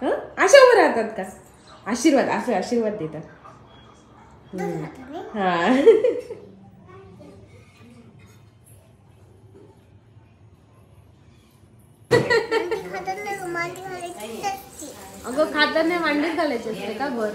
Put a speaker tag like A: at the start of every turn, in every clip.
A: अशा उभं राहतात का? आशीर्वाद असं आशीर्वाद देतात. हा अगं खाताना मांडीत घालायचे असते का? बर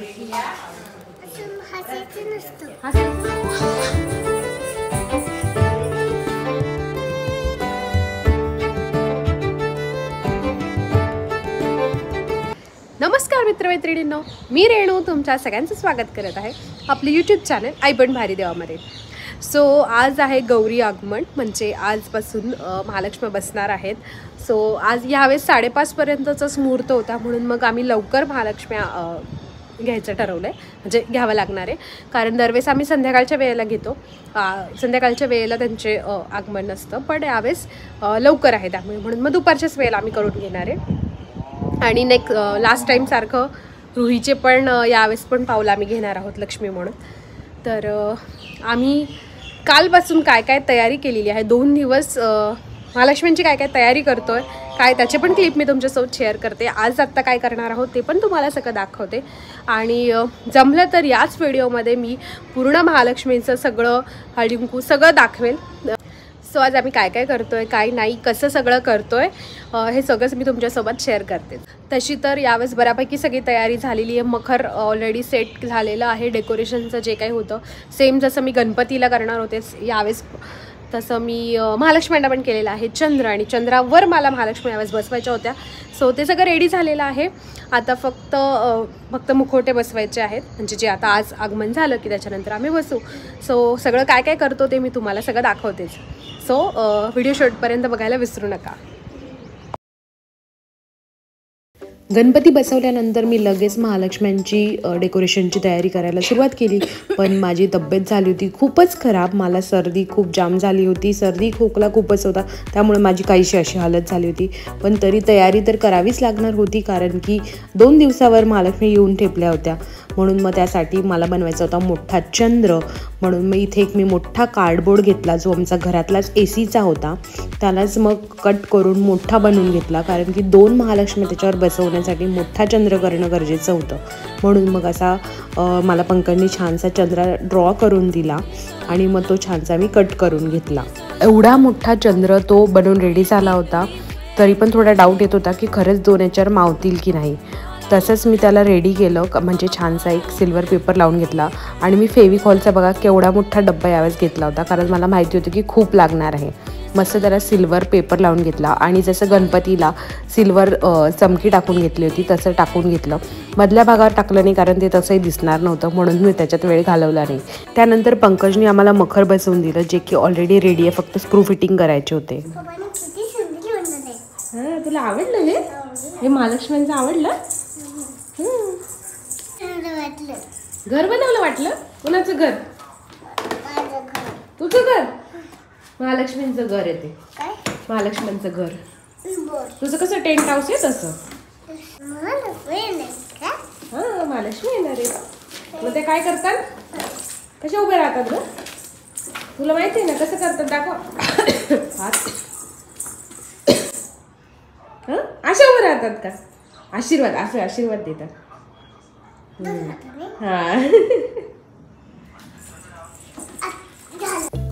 A: नमस्कार मित्रमैत्रिणींनो, मी रेणू तुमच्या सगळ्यांचं स्वागत करत आहे आपले यूट्यूब चॅनल आई पण भारी देवामध्ये. सो आज आहे गौरी आगमन, म्हणजे आजपासून महालक्ष्मी बसणार आहेत. सो आज यावेळेस 5:30पर्यंतचाच मुहूर्त होता, म्हणून मग आम्ही लवकर महालक्ष्म्या घ्यायचं ठरवलं आहे, म्हणजे घ्यावं लागणार आहे. कारण दरवेळेस आम्ही संध्याकाळच्या वेळेला घेतो, संध्याकाळच्या वेळेला त्यांचे आगमन असतं, पण यावेळेस लवकर आहे त्यामुळे म्हणून मग दुपारच्याच वेळेला आम्ही करून घेणार आहे. आणि लास्ट टाईमसारखं रुहीचे पण यावेळेस पण पावलं आम्ही घेणार आहोत लक्ष्मी म्हणून. तर आम्ही कालपासून काय काय तयारी केलेली आहे, 2 दिवस महालक्ष्मींची काय काय तयारी करतो आहे, काय त्याचे पण क्लिप मी तुमच्यासोबत शेअर करते. आज आत्ता काय करणार आहोत ते पण तुम्हाला सगळं दाखवते. आणि जमलं तर याच व्हिडिओमध्ये मी पूर्ण महालक्ष्मींचं सगळं हळदीकुंकू सगळं दाखवेल. सो आज आम्ही काय काय करतो आहे, काय नाही, कसं सगळं करतो आहे, हे सगळंच मी तुमच्यासोबत शेअर करते. तशी तर यावेळेस बऱ्यापैकी सगळी तयारी झालेली आहे. मखर ऑलरेडी सेट झालेलं आहे, डेकोरेशनचं जे काही होतं सेम जसं मी गणपतीला करणार होते यावेळेस तसं मी महालक्ष्म्यांना पण केलेलं आहे. चंद्र आणि चंद्रावर मला महालक्ष्मी यावेळेस बसवायच्या होत्या. सो ते सगळं रेडी झालेलं आहे. आता फक्त मुखवटे बसवायचे आहेत, म्हणजे जे आता आज आगमन झालं की त्याच्यानंतर आम्ही बसू. सो सगळं काय काय करतो ते मी तुम्हाला सगळं दाखवतेच. सो व्हिडिओ शेवटपर्यंत बघायला विसरू नका. गणपती बसवल्यानंतर मी लगेच महालक्ष्म्यांची डेकोरेशनची तयारी करायला सुरुवात केली. पण माझी तब्येत झाली होती खूपच खराब, मला सर्दी खूप जाम झाली होती, सर्दी खोकला खूपच होता, त्यामुळे माझी काहीशी अशी हालत झाली होती. पण तरी तयारी तर करावीच लागणार होती, कारण की 2 दिवसावर महालक्ष्मी येऊन ठेपल्या होत्या. म्हणून मग त्यासाठी मला बनवायचा होता मोठा चंद्र. म्हणून मग इथे मी मोठा कार्डबोर्ड घेतला, जो आमचा घरातलाच एसीचा होता, त्यालाच मग कट करून मोठा बनवून घेतला, कारण की 2 महालक्ष्मी त्याच्यावर बसवण्यासाठी मोठा चंद्र करणं गरजेचं होतं. म्हणून मग असा मला पंकजनी छानसा चंद्र ड्रॉ करून दिला आणि मग तो छानसा मी कट करून घेतला. एवढा मोठा चंद्र तो बनवून रेडी झाला होता, तरी पण थोडा डाऊट येत होता की खरंच 2 याच्यावर मावतील की नाही. तसंच मी त्याला रेडी केलं, म्हणजे छानसा एक सिल्वर पेपर लावून घेतला. आणि मी फेविकॉलचा बघा केवढा मोठा डब्बा यावेळेस घेतला होता, कारण मला माहिती होतं की खूप लागणार आहे. मस्त त्याला सिल्वर पेपर लावून घेतला आणि जसं गणपतीला सिल्वर चमकी टाकून घेतली होती तसं टाकून घेतलं. मधल्या भागावर टाकलं नाही, कारण ते तसंही दिसणार नव्हतं, म्हणून मी त्याच्यात वेळ घालवला नाही. त्यानंतर पंकजनी आम्हाला मखर बसवून दिलं, जे की ऑलरेडी रेडी आहे, फक्त स्क्रू फिटिंग करायचे होते. तुला आवडलं हे महालक्ष्म्यांचं आवडलं? घर बनवलं वाटलं? कुणाचं घर? तुझं घर? महालक्ष्मींचं घर येते, महालक्ष्मींचं घर. तुझं कसं टेंट हाऊस आहे तसं? हा महालक्ष्मी येणार आहे. मग ते काय करतात, कशा उभे राहतात ग? तुला माहिती आहे ना कसं करतात, दाखव. अशा उभे राहतात का? आशीर्वाद असं आशीर्वाद देतात.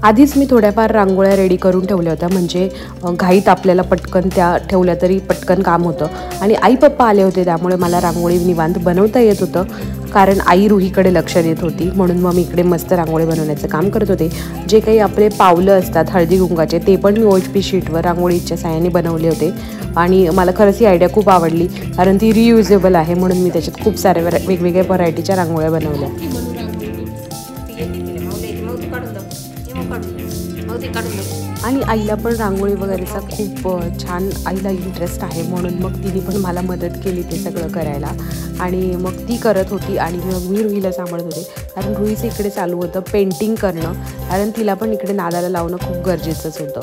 A: आधीच मी थोड्याफार रांगोळ्या रेडी करून ठेवल्या होत्या, म्हणजे घाईत आपल्याला पटकन त्या ठेवल्या तरी पटकन काम होतं. आणि आई पप्पा आले होते, त्यामुळे मला रांगोळी निवांत बनवता येत होतं, कारण आई रुहीकडे लक्ष देत होती. म्हणून मग मी इकडे मस्त रांगोळी बनवण्याचं काम करत होते. जे काही आपले पावलं असतात हळदी कुंकाचे, ते पण मी OHP शीटवर रांगोळीच्या साहाय्याने बनवले होते. आणि मला खरंच ही आयडिया खूप आवडली, कारण ती रियुजेबल आहे, म्हणून मी त्याच्यात खूप साऱ्या वेगवेगळ्या व्हरायटीच्या रांगोळ्या बनवल्या. आणि आईला पण रांगोळी वगैरेचा खूप छान आईला इंटरेस्ट आहे, म्हणून मग तिने पण मला मदत केली ते सगळं करायला. आणि मग ती करत होती आणि मग मी रुहीला सांभाळत होते, कारण रुहीचं इकडे चालू होतं पेंटिंग करणं, कारण तिला पण इकडे नादाला लावणं खूप गरजेचंच होतं.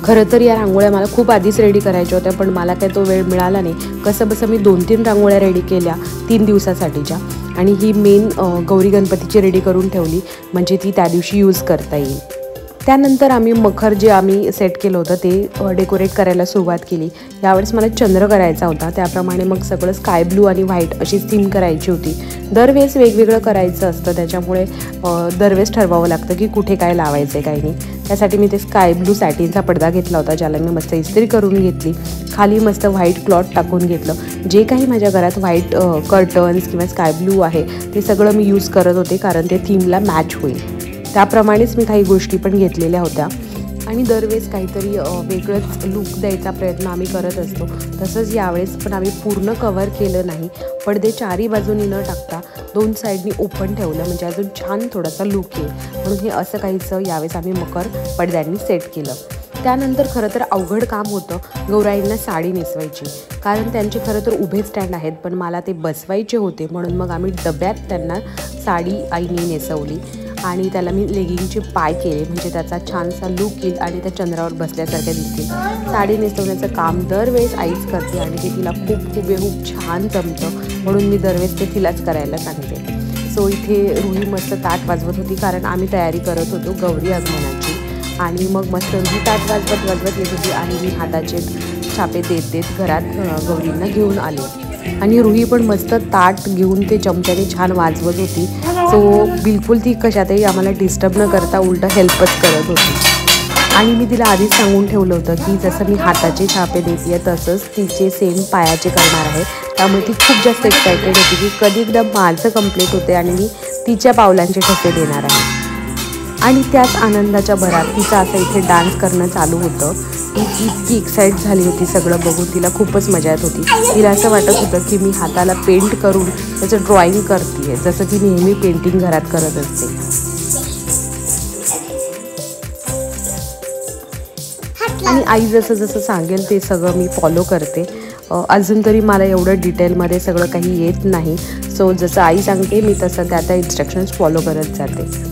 A: खरं तर या रांगोळ्या मला खूप आधीच रेडी करायच्या होत्या, पण मला काय तो वेळ मिळाला नाही. कसं बसं मी 2-3 रांगोळ्या रेडी केल्या 3 दिवसासाठीच्या, आणि ही मेन गौरी गणपतीची रेडी करून ठेवली, म्हणजे ती त्या दिवशी यूज करता येईल. त्यानंतर आम्ही मखर जे आम्ही सेट केलं होतं ते डेकोरेट करायला सुरुवात केली। यावेळेस मला चंद्र करायचा होता, त्याप्रमाणे मग सगळं स्काय ब्लू आणि व्हाईट अशी थीम करायची होती। दरवेळेस वेगवेगळं करायचं असतं, त्याच्यामुळे दरवेळेस ठरवावं लागतं की कुठे काय लावायचं आहे काही नाही। त्यासाठी मी ते स्काय ब्लू सॅटिनचा पडदा घेतला होता, ज्याला मी मस्त इस्त्री करून घेतली। खाली मस्त व्हाईट क्लॉथ टाकून घेतलं। जे काही माझ्या घरात व्हाईट कर्टन्स किंवा स्काय ब्लू आहे ते सगळं मी यूज करत होते, कारण ते थीमला मॅच होईल त्याप्रमाणेच मी काही गोष्टी पण घेतलेल्या होत्या। आणि दरवेळेस काहीतरी वेगळंच लुक द्यायचा प्रयत्न आम्ही करत असतो। तसंच यावेळेस पण आम्ही पूर्ण कव्हर केलं नाही, पडदे चारी बाजूनी न टाकता 2 साईडनी ओपन ठेवलं, म्हणजे अजून छान थोडासा लुक येईल म्हणून हे असं काहीचं यावेळेस आम्ही मकर पडद्यांनी सेट केलं। त्यानंतर खरं तर अवघड काम होतं गौराईंना साडी नेसवायची, कारण त्यांचे खरं तर उभे स्टँड आहेत, पण मला ते बसवायचे होते म्हणून मग आम्ही डब्यात त्यांना साडी आईने नेसवली आणि त्याला मी लेगिंगचे पाय केले, म्हणजे त्याचा छानसा लुक येईल आणि त्या चंद्रावर बसल्यासारख्या दिसतील। साडी नेसवण्याचं काम दरवेळेस आईच करते आणि ते तिला खूप हुबेहूब छान जमतं, म्हणून मी दरवेळेस ते तिलाच करायला सांगते। सो इथे रुही मस्त ताट वाजवत होती, कारण आम्ही तयारी करत होतो गौरी आगमनाची। आणि मग मस्त रुही ताट वाजवत येत होती आणि मी हाताचे छापे देत देत घरात गौरींना घेऊन आले। आणि रुही पण मस्त ताट घेऊन ते चमच्याने छान वाजवत होती। सो बिलकुल ती कशातही आम्हाला डिस्टर्ब न करता उलटं हेल्पच करत होती। आणि मी तिला आधीच सांगून ठेवलं होतं की जसं मी हाताचे छापे देते तसंच तिचे सेम पायाचे करणार आहे, त्यामुळे ती खूप जास्त एक्सायटेड होती की कधी एकदा माझं कंप्लीट होते आणि मी तिच्या पावलांचे ठसे देणार आहे। आणि त्याच आनंदाच्या भरात तिचं असं इथे डान्स करणं चालू होतं। ती इतकी एक्साईट झाली होती सगळं बघून, तिला खूपच मजा येत होती। तिला असं वाटत होतं की मी हाताला पेंट करून त्याचं ड्रॉइंग करते, जसं की नेहमी पेंटिंग घरात करत असते। आणि आई जसं जसं सांगेल ते सगळं मी फॉलो करते। अजून तरी मला एवढं डिटेलमध्ये सगळं काही येत नाही, सो जसं आई सांगते मी तसं त्या इन्स्ट्रक्शन्स फॉलो करत जाते।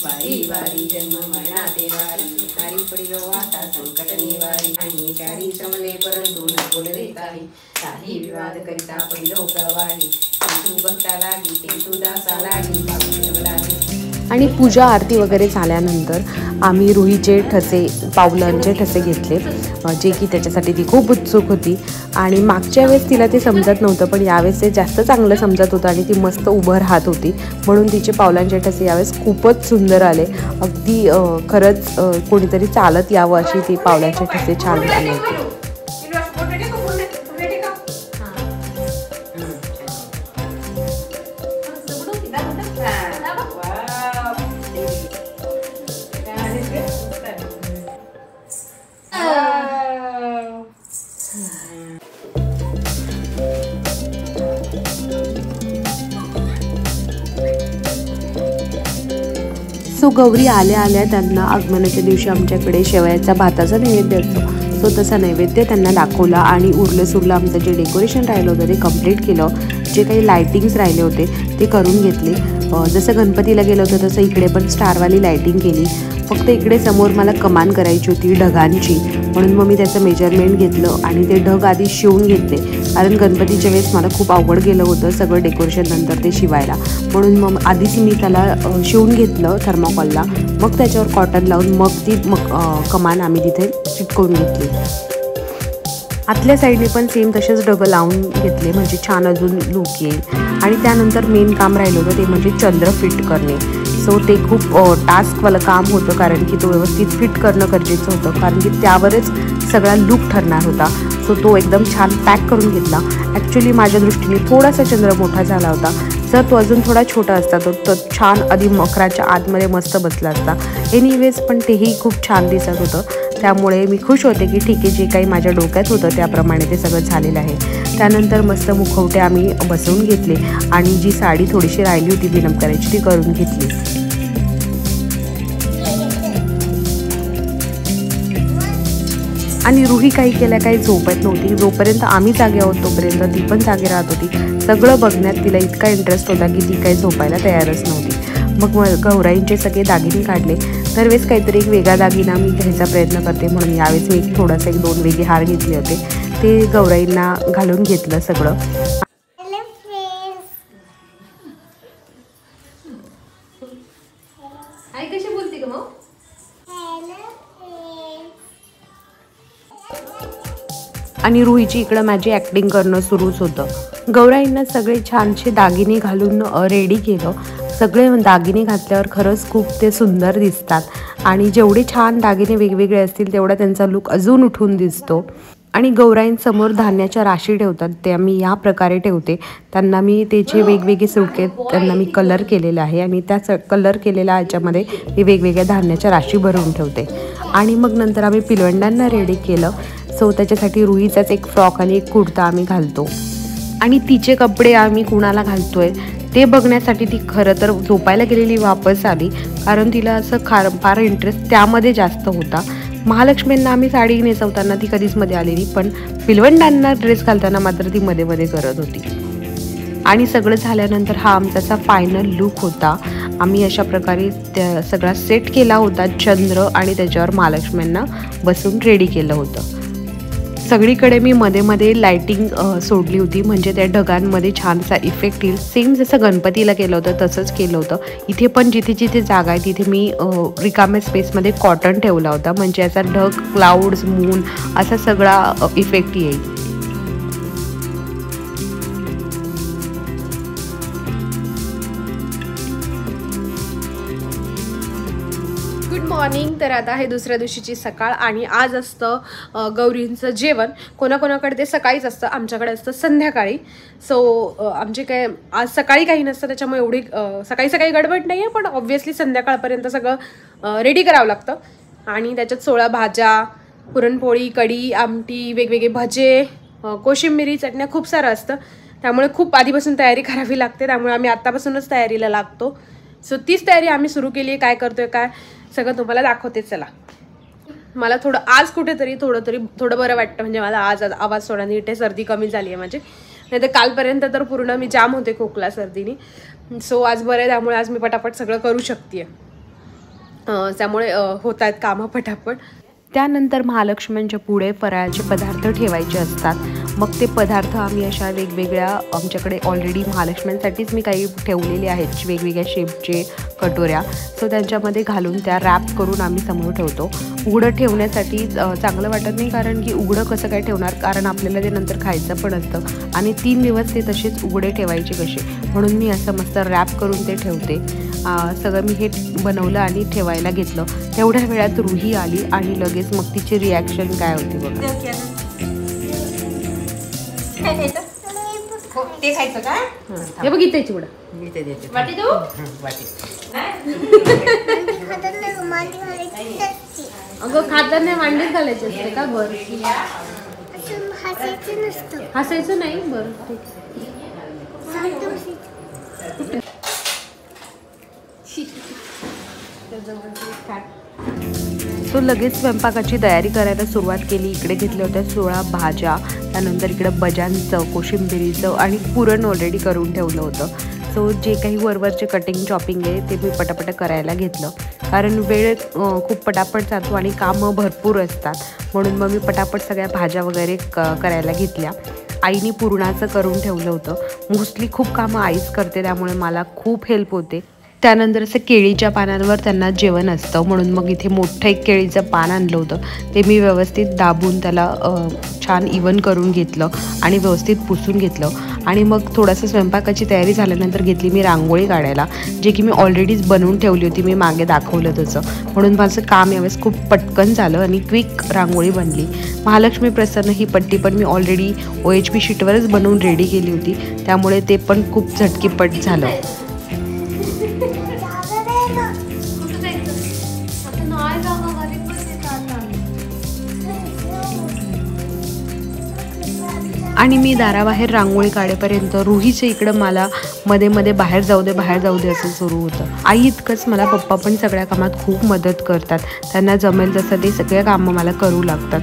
B: वारी वारी जन्म मरणाते वारी हरी पडिलो वाटा संकट निवारी आणि चारी समले परंतु न बोलले काही काही विवाद करिता पडिलो प्रवारी तू भक्ता लागी ते तू दासा लागी पावले लागी।
A: आणि पूजा आरती वगैरे झाल्यानंतर आम्ही रुहीचे ठसे पावलांचे ठसे घेतले, जे की त्याच्यासाठी ती खूप उत्सुक होती। आणि मागच्या वेळेस तिला ते समजत नव्हतं, पण यावेळेस ते जास्त चांगलं समजत होतं आणि ती मस्त उभं राहत होती, म्हणून तिचे पावलांचे ठसे यावेळेस खूपच सुंदर आले। अगदी खरंच कोणीतरी चालत यावं अशी ती पावलांचे ठसे छान आले होते। सो गौरी आल्या आल्या त्यांना आगमनाच्या दिवशी आमच्याकडे शेवयाचा भाताचा नैवेद्य असतो, सो तसा नैवेद्य त्यांना दाखवला आणि उरलं सुरलं आमचं जे डेकोरेशन राहिलं होतं ते कंप्लीट केलं। जे काही लायटिंग्स राहिले होते ते करून घेतले। जसं गणपतीला गेलं होतं तसं इकडे पण स्टारवाली लायटिंग केली। फक्त इकडे समोर मला कमान करायची होती ढगांची, म्हणून मग मी त्याचं मेजरमेंट घेतलं आणि ते ढग आधी शिवून घेतले, कारण गणपतीच्या वेळेस मला खूप अवघड गेलं होतं सगळं डेकोरेशन नंतर ते शिवायला, म्हणून मग आधीच मी त्याला शिवून घेतलं थर्माकॉलला, मग त्याच्यावर कॉटन लावून मग ती कमान आम्ही तिथे चिटकवून घेतली। आतल्या साईडने पण सेम तसेच ढग लावून घेतले, म्हणजे छान अजून लुक येईल। आणि त्यानंतर मेन काम राहिलं होतं ते म्हणजे चंद्र फिट करणे। सो ते खूप टास्कवालं काम होतं, कारण की तो व्यवस्थित फिट करणं गरजेचं होतं, कारण की त्यावरच सगळा लुक ठरणार होता। सो तो एकदम छान पॅक करून घेतला। ॲक्च्युली माझ्या दृष्टीने थोडासा चंद्र मोठा झाला होता, जर तो अजून थोडा छोटा असता तो छान आधी मकराच्या आतमध्ये मस्त बसला असता। एनिवेज पण तेही खूप छान दिसत होतं, त्यामुळे मी खुश होते की ठीक आहे, जे काही माझ्या डोक्यात होतं त्याप्रमाणे ते सगळं झालेलं आहे। त्यानंतर मस्त मुखवटे आम्ही बसवून घेतले आणि जी साडी थोडीशी राहिली होती विणप करायची ती करून घेतली। आणि रुही काही केल्या काही झोपत नव्हती, जोपर्यंत आम्ही जागे आहोत तोपर्यंत ती पण जागे राहत होती। सगळं बघण्यात तिला इतका इंटरेस्ट होता की ती काही झोपायला तयारच नव्हती। मग गौराईंचे सगळे दागिने काढले, दरवेळेस काहीतरी एक वेगळा दागिना मी घ्यायचा प्रयत्न करते, म्हणून यावेळेस मी थोडासा 1-2 वेगळे हार घेतले होते, ते गौराईंना घालून घेतलं सगळं. आई कशी बोलते का मग? आणि रुहीची इकडं माझी ॲक्टिंग करणं सुरूच होतं. गौराईंना सगळे छानसे दागिने घालून रेडी केलं. सगळे दागिने घातल्यावर खरंच खूप ते सुंदर दिसतात आणि जेवढे छान दागिने वेगवेगळे असतील तेवढा त्यांचा लुक अजून उठून दिसतो. आणि गौराईंसमोर धान्याच्या राशी ठेवतात, त्या मी या प्रकारे ठेवते. त्यांना मी त्याचे वेगवेगळे सुटके त्यांना मी कलर केलेले आहे आणि त्या कलर केलेल्या ह्याच्यामध्ये मी वेगवेगळ्या धान्याच्या राशी भरून ठेवते. आणि मग नंतर आम्ही पिलवंडांना रेडी केलं. सो त्याच्यासाठी रुहीचाच एक फ्रॉक आणि एक कुर्ता आम्ही घालतो आणि तिचे कपडे आम्ही कुणाला घालतोय ते बघण्यासाठी ती खरं तर झोपायला गेलेली वापस आली, कारण तिला असं फार इंटरेस्ट त्यामध्ये जास्त होता. महालक्ष्मींना आम्ही साडी नेसवताना ती कधीच मध्ये आलेली, पण पिलवंडांना ड्रेस घालताना मात्र ती मध्ये मध्ये करत होती. आणि सगळं झाल्यानंतर हा आमचा असा फायनल लुक होता. आम्ही अशा प्रकारे त्या सगळा सेट केला होता. चंद्र आणि त्याच्यावर महालक्ष्मींना बसून रेडी केलं होतं. सगळीकडे मी मध्ये मध्ये लाइटिंग सोडली होती, म्हणजे त्या ढगांमध्ये छानसा इफेक्ट येईल. सेम जसं गणपतीला केलं होतं तसंच केलं होतं. इथे पण जिथे जिथे जागा आहे तिथे मी रिकाम्या स्पेसमध्ये कॉटन ठेवला होता, म्हणजे याचा ढग, क्लाउड्स, मून असा सगळा इफेक्ट येईल. Good morning. तर आता आहे दुसऱ्या दिवशीची सकाळ आणि आज असतं गौरींचं जेवण. कोणाकोणाकडे ते सकाळीच असतं, आमच्याकडे असतं संध्याकाळी. सो आमचे काय आज सकाळी काही नसतं, त्याच्यामुळे एवढी सकाळी सकाळी गडबड नाही आहे, पण ऑब्व्हियसली संध्याकाळपर्यंत सगळं रेडी करावं लागतं. आणि त्याच्यात 16 भाज्या, पुरणपोळी, कढी, आमटी, वेगवेगळे भजे, कोशिंबिरी, चटण्या खूप सारं असतं. त्यामुळे खूप आधीपासून तयारी करावी लागते, त्यामुळे आम्ही आत्तापासूनच तयारीला लागतो. सो तीच तयारी आम्ही सुरू केली आहे. काय करतोय काय सगळं तुम्हाला दाखवते. चला. मला थोडं आज कुठेतरी थोडं बरं वाटतं, म्हणजे मला आज आवाज थोडा नीट आहे, सर्दी कमी झाली आहे माझी. नाही तर कालपर्यंत तर पूर्ण मी जाम होते खोकला सर्दीने. सो आज बरं आहे, त्यामुळे आज मी पटापट सगळं करू शकते. त्यामुळे होत आहेत कामं पटापट. त्यानंतर महालक्ष्म्यांच्या पुढे फराळाचे पदार्थ ठेवायचे असतात. मग ते पदार्थ आम्ही अशा वेगवेगळ्या आमच्याकडे ऑलरेडी महालक्ष्म्यांसाठीच मी काही ठेवलेले आहेत वेगवेगळ्या शेपचे कटोऱ्या. सो त्यांच्यामध्ये घालून त्या रॅप करून आम्ही समोर ठेवतो. उघडं ठेवण्यासाठी चांगलं वाटत नाही, कारण की उघडं कसं काय ठेवणार, कारण आपल्याला ते नंतर खायचं पण असतं आणि 3 दिवस ते तसेच उघडे ठेवायचे कसे, म्हणून मी असं मस्त रॅप करून ते ठेवते. सगळं मी हे बनवलं आणि ठेवायला घेतलं. तेवढ्या वेळात रुही आली आणि लगेच मग तिची रिॲक्शन काय होती बघा.
B: ते खायचं का?
A: हे बघ इथे चिवडा
B: मी ते देते.
A: वाटी देऊ?
B: वाटी.
A: अगं खाताना नाही मांडीत घालायचे असते का? बरं हसायचं नाही. बरं तो लगेच स्वयंपाकाची तयारी करायला सुरुवात केली. इकडे घेतल्या होत्या 16 भाज्या, त्यानंतर इकडे भज्यांचं, कोशिंबिरीचं आणि पुरण ऑलरेडी करून ठेवलं होतं. सो जे काही वरवरचे कटिंग चॉपिंग आहे ते मी पटापट करायला घेतलं, कारण वेळ खूप पटापट जातो आणि कामं भरपूर असतात, म्हणून मग मी पटापट सगळ्या भाज्या वगैरे करायला घेतल्या. आईने पुरणाचं करून ठेवलं होतं. मोस्टली खूप कामं आईच करते, त्यामुळे मला खूप हेल्प होते. त्यानंतर असं केळीच्या पानांवर त्यांना जेवण असतं, म्हणून मग इथे मोठं एक केळीचं पान आणलं होतं. ते मी व्यवस्थित दाबून त्याला छान इवन करून घेतलं आणि व्यवस्थित पुसून घेतलं. आणि मग थोडंसं स्वयंपाकाची तयारी झाल्यानंतर घेतली मी रांगोळी काढायला, जे की मी ऑलरेडीच बनवून ठेवली होती, मी मागे दाखवलं तसं. म्हणून माझं काम यावेळेस खूप पटकन झालं आणि क्विक रांगोळी बनली. महालक्ष्मी प्रसन्न ही पट्टी पण मी ऑलरेडी OHP शीटवरच बनवून रेडी केली होती, त्यामुळे ते पण खूप झटकीपट झालं. आणि मी दाराबाहेर रांगोळी काढेपर्यंत रुहीचे इकडं मला मध्ये मध्ये बाहेर जाऊ दे असं सुरू होतं. आई इतकंच मला पप्पा पण सगळ्या कामात खूप मदत करतात. त्यांना जमेल तसं ते सगळ्या कामं मला करू लागतात.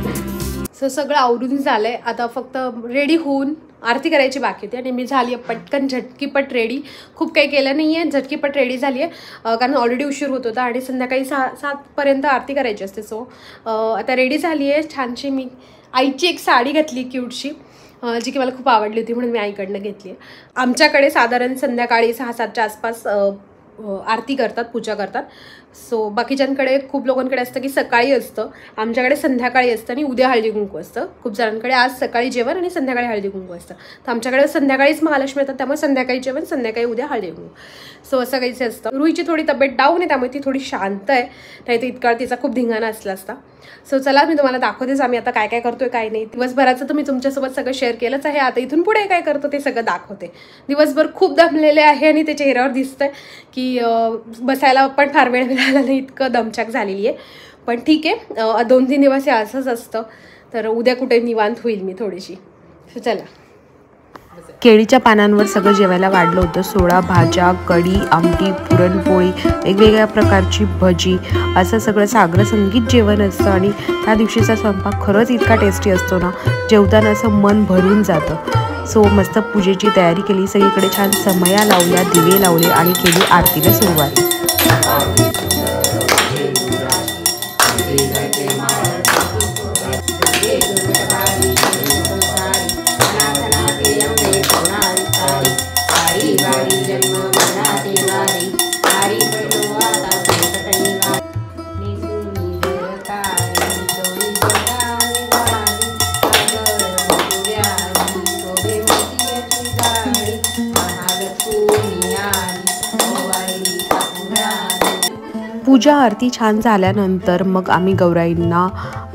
A: सो सगळं आवरून झालंय, आता फक्त रेडी होऊन आरती करायची बाकी होती आणि मी झाली आहे पटकन झटकीपट रेडी. खूप काही केलं नाही आहे, झटकीपट रेडी झाली आहे कारण ऑलरेडी उशीर होत होता आणि संध्याकाळी 7पर्यंत आरती करायची असते. सो आता रेडी झाली आहे छानशी. मी आईची एक साडी घातली क्यूटशी, जी की मला खूप आवडली होती म्हणून मी आईकडनं घेतली आहे. आमच्याकडे साधारण संध्याकाळी 6-7च्या आसपास आरती करतात, पूजा करतात. सो बाकीच्यांकडे खूप लोकांकडे असतं की सकाळी असतं, आमच्याकडे संध्याकाळी असतं आणि उद्या हळदी कुंकू असतं. खूप जणांकडे आज सकाळी जेवण आणि संध्याकाळी हळदी कुंकू असतं. तर आमच्याकडे संध्याकाळीच महालक्ष्मी येतात, त्यामुळे संध्याकाळी जेवण, संध्याकाळी उद्या हळदी कुंकू. सो असं काहीच असतं. रुहीची थोडी तब्येत डाऊन आहे त्यामुळे ती थोडी शांत आहे, नाही तर इतका तिचा खूप धिंगाणा असला असता. सो चला मी तुम्हाला दाखवतेच आम्ही आता काय काय करतोय काय नाही. दिवसभराचं तर मी तुमच्यासोबत सगळं शेअर केलंच आहे. आता इथून पुढे काय करतो ते सगळं दाखवते. दिवसभर खूप दमलेले आहे आणि ते चेहऱ्यावर दिसतंय की बसायला पण फार वेळ मिळाला नाही, इतकं दमछाक झालेली आहे. पण ठीक आहे, 2-3 दिवस हे असंच असतं. तर उद्या कुठे निवांत होईल मी थोडीशी. सो चला.
C: केळीच्या पानांवर सगळं जेवायला वाढलं होतं. 16 भाज्या, कढी, आमटी, पुरणपोळी, वेगवेगळ्या प्रकारची भजी, असं सगळं साग्र संगीत जेवण असतं. आणि त्या दिवशीचा स्वयंपाक खरंच इतका टेस्टी असतो ना, जेवताना असं मन भरून जातं. सो मस्त पूजेची तयारी केली, सगळीकडे छान समया लावल्या, दिवे लावले आणि केली आरतीला सुरुवात. पूजा आरती छान झाल्यानंतर मग आम्ही गौराईंना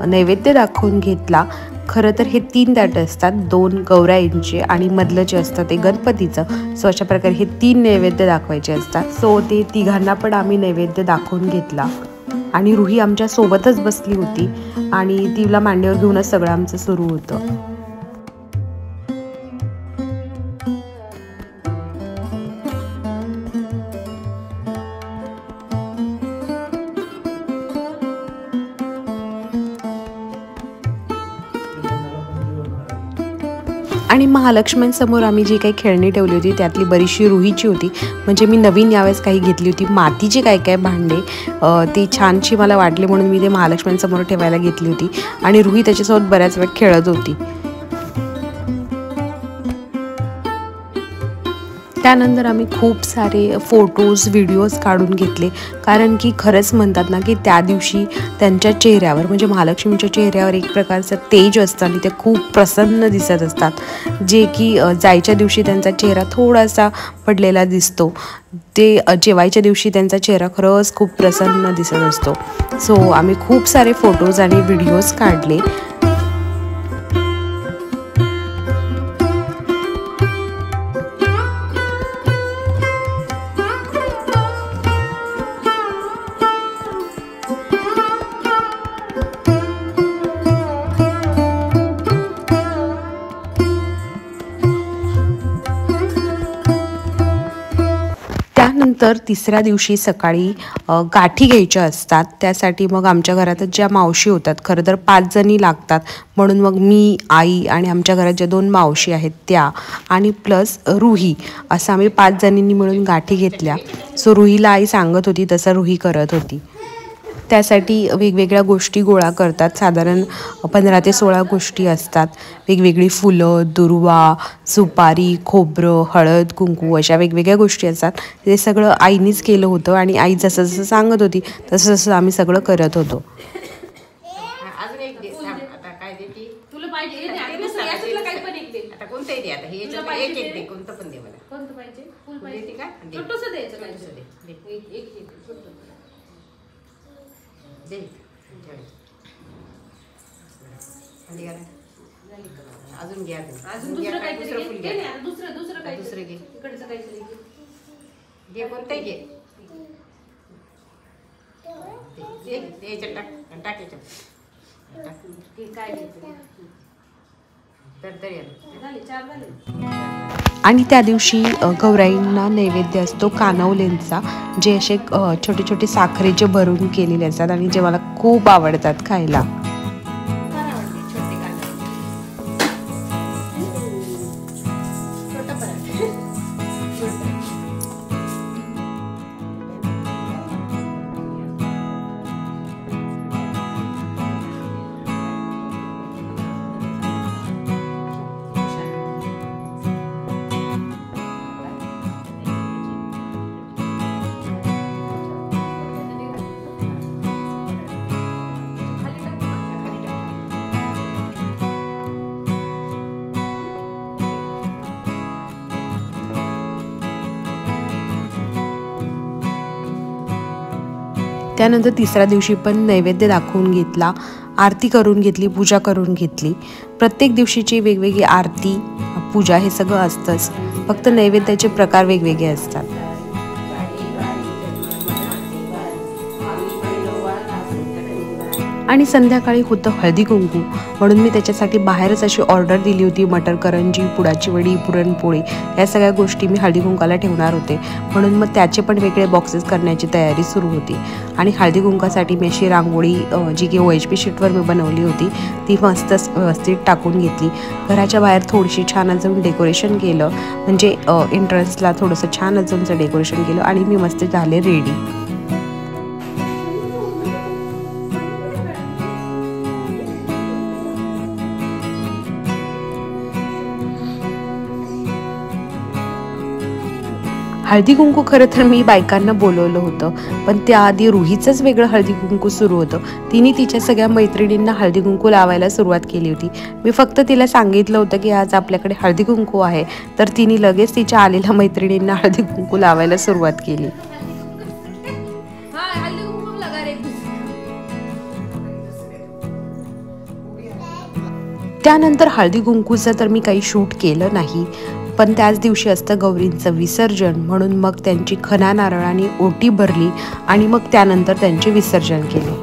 C: नैवेद्य दाखवून घेतला. खरं तर हे 3 ताट असतात, 2 गौराईंचे आणि मधलं जे असतं ते गणपतीचं. सो अशा प्रकारे हे 3 नैवेद्य दाखवायचे असतात. सो ते तिघांना पण आम्ही नैवेद्य दाखवून घेतला आणि रुही आमच्या सोबतच बसली होती आणि तिला मांडीवर घेऊनच सगळं आमचं सुरू होतं. आणि महालक्ष्म्यांसमोर आम्ही जी काही खेळणी ठेवली होती त्यातली बरीचशी रुहीची होती. म्हणजे मी नवीन यावेळेस काही घेतली होती मातीची काय भांडे, ती छानशी मला वाटली म्हणून मी ते महालक्ष्म्यांसमोर ठेवायला घेतली होती आणि रुही त्याच्यासोबत बऱ्याच वेळ खेळत होती. त्यानंतर आम्ही खूप सारे फोटोज व्हिडिओज काढून घेतले, कारण की खरंच म्हणतात ना की त्या दिवशी त्यांच्या चेहऱ्यावर म्हणजे महालक्ष्मीच्या चेहऱ्यावर एक प्रकारचं तेज असतं आणि ते खूप प्रसन्न दिसत असतात, जे की जायच्या दिवशी त्यांचा चेहरा थोडासा पडलेला दिसतो, ते जेवायच्या दिवशी त्यांचा चेहरा खरंच खूप प्रसन्न दिसत असतो. सो आम्ही खूप सारे फोटोज आणि व्हिडिओज काढले. त्यानंतर तिसऱ्या दिवशी सकाळी गाठी घ्यायच्या असतात. त्यासाठी मग आमच्या घरातच ज्या मावशी होतात, खरं तर 5 जणी लागतात, म्हणून मग मी, आई आणि आमच्या घरात ज्या 2 मावशी आहेत त्या आणि प्लस रुही, असं आम्ही 5 जणींनी मिळून गाठी घेतल्या. सो रुहीला आई सांगत होती तसं रुही करत होती. त्यासाठी वेगवेगळ्या गोष्टी गोळा करतात, साधारण 15 ते 16 गोष्टी असतात. वेगवेगळी फुलं, दुर्वा, सुपारी, खोबरं, हळद, कुंकू अशा वेगवेगळ्या गोष्टी असतात. ते सगळं आईनीच केलं होतं आणि आई जसं जसं सांगत होती तसं तसं आम्ही सगळं करत होतो.
B: अजून एक दे, आता काय देती
A: तुला पाहिजे काही पण एक दे.
B: आता कोणतंही दे, आता हे एक एक दे, कोणतं पण दे मला.
A: कोणतं पाहिजे? फुल पाहिजे
B: का?
A: छोटंसं द्यायचं,
B: छोटंसं दे.
A: एक छोटं
B: दे. अजून घ्या,
A: अजून दुसरं काहीतरी
B: दुसरं फुल घ्या.
A: दुसरं काही
B: दुसरं घे.
A: इकडचं काहीतरी
B: घे, कोणतंही घे. याच्यात टाक, टाक याच्यात टाक.
A: काय घ्यायचं? झाले 4 झाले.
C: आणि त्या दिवशी गौराईंना नैवेद्य असतो कानवलेंचा, जे असे छोटे छोटे साखरेचे भरून केलेले असतात आणि जे मला खूप आवडतात खायला. त्यानंतर तिसऱ्या दिवशी पण नैवेद्य दाखवून घेतला, आरती करून घेतली, पूजा करून घेतली. प्रत्येक दिवशीची वेगवेगळी आरती, पूजा हे सगळं असतंच, फक्त नैवेद्याचे प्रकार वेगवेगळे असतात. आणि संध्याकाळी होतं हळदी कुंकू, म्हणून मी त्याच्यासाठी बाहेरच अशी ऑर्डर दिली होती. मटर करंजी, पुडाची वडी, पुरणपोळी या सगळ्या गोष्टी मी हळदी कुंकाला ठेवणार होते, म्हणून मग त्याचे पण वेगळे बॉक्सेस करण्याची तयारी सुरू होती. आणि हळदी कुंकासाठी मी अशी रांगोळी जी की OHP शीटवर मी बनवली होती ती मस्त व्यवस्थित टाकून घेतली. घराच्या बाहेर थोडीशी छान अजून डेकोरेशन केलं, म्हणजे एंट्रन्सला थोडंसं छान अजूनचं डेकोरेशन केलं आणि मी मस्त झाले रेडी. हळदी कुंकू खरं तर मी बायकांना बोलवलं होतं, पण त्याआधी रुहीचंच वेगळं हळदी कुंकू सुरू होतं. तिने तिच्या सगळ्या मैत्रिणींना हळदी कुंकू लावायला सुरुवात केली होती. मी फक्त तिला सांगितलं होतं की आज आपल्याकडे हळदी कुंकू आहे, तर तिने लगेच तिच्या आलेल्या मैत्रिणींना हळदी कुंकू लावायला सुरुवात केली. त्यानंतर हळदी कुंकूचं तर मी काही शूट केलं नाही, पण त्याच दिवशी असतं गौरींचं विसर्जन, म्हणून मग त्यांची खणा नारळाने ओटी भरली आणि मग त्यानंतर त्यांचे विसर्जन केले.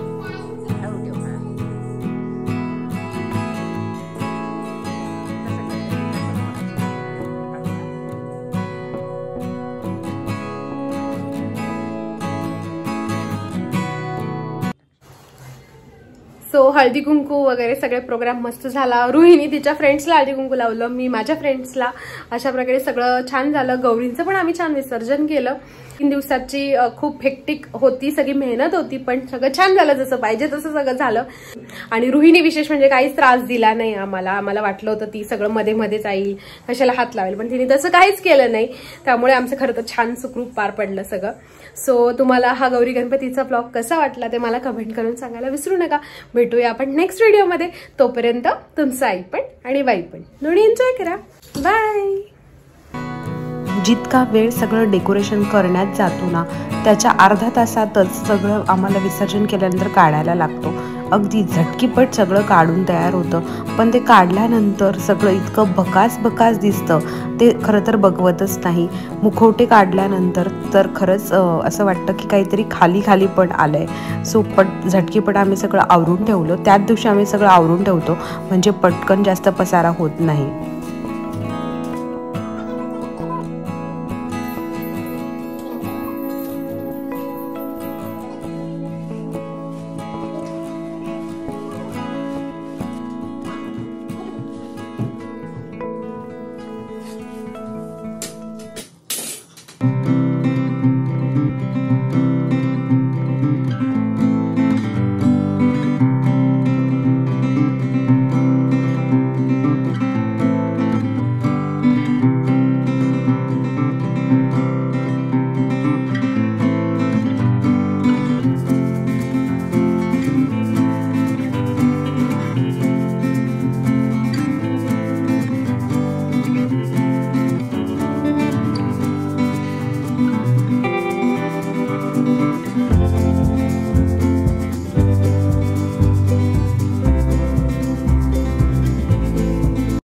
A: सो हळदी कुंकू वगैरे सगळे प्रोग्राम मस्त झाला. रुहीने तिच्या फ्रेंड्सला हळदी कुंकू लावलं, मी माझ्या फ्रेंड्सला. अशा प्रकारे सगळं छान झालं. गौरींचं पण आम्ही छान विसर्जन केलं. 3 दिवसाची खूप हेक्टिक होती, सगळी मेहनत होती, पण सगळं छान झालं, जसं पाहिजे तसं सगळं झालं. आणि रुहीने विशेष म्हणजे काहीच त्रास दिला नाही आम्हाला वाटलं होतं ती सगळं मध्ये मध्येच येईल, कशाला हात लावेल, पण तिने तसं काहीच केलं नाही. त्यामुळे आमचं खरं तर छान सुखरूप पार पडलं सगळं. सो तुम्हाला हा गौरी गणपतीचा ब्लॉग कसा वाटला ते मला कमेंट करून सांगायला विसरू नका. भेटूया आपण नेक्स्ट व्हिडिओमध्ये. तोपर्यंत तुमचं आई पण आणि बाई पण दोन्ही एन्जॉय करा. बाय.
C: जितका वेळ सगळं डेकोरेशन करण्यात जातो ना, त्याच्या अर्धा तासातच सगळं आम्हाला विसर्जन केल्यानंतर काढायला लागतो. अगदी झटकीपट सगळं काढून तयार होतं, पण ते काढल्यानंतर सगळं इतकं भकास दिसतं, ते खरं तर बघवतच नाही. मुखवटे काढल्यानंतर तर खरंच असं वाटतं की काहीतरी खाली पण आलंय. सो झटकीपट आम्ही सगळं आवरून ठेवलं. त्याच दिवशी आम्ही सगळं आवरून ठेवतो, म्हणजे पटकन जास्त पसारा होत नाही.